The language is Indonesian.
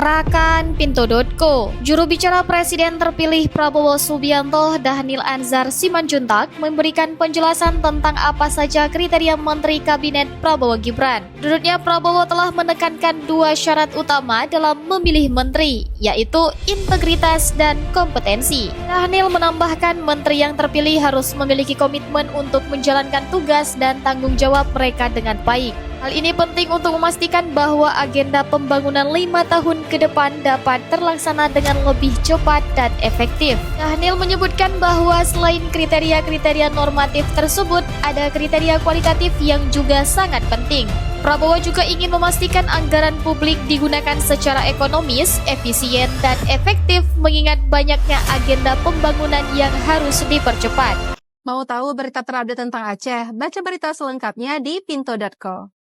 Rakan Pinto.co, juru bicara Presiden terpilih Prabowo Subianto Dhanil Anzar Simanjuntak memberikan penjelasan tentang apa saja kriteria Menteri Kabinet Prabowo Gibran. Menurutnya Prabowo telah menekankan dua syarat utama dalam memilih menteri, yaitu integritas dan kompetensi. Dhanil menambahkan menteri yang terpilih harus memiliki komitmen untuk menjalankan tugas dan tanggung jawab mereka dengan baik. Hal ini penting untuk memastikan bahwa agenda pembangunan 5 tahun ke depan dapat terlaksana dengan lebih cepat dan efektif. Dhanil menyebutkan bahwa selain kriteria-kriteria normatif tersebut, ada kriteria kualitatif yang juga sangat penting. Prabowo juga ingin memastikan anggaran publik digunakan secara ekonomis, efisien, dan efektif mengingat banyaknya agenda pembangunan yang harus dipercepat. Mau tahu berita terupdate tentang Aceh? Baca berita selengkapnya di Pinto.co.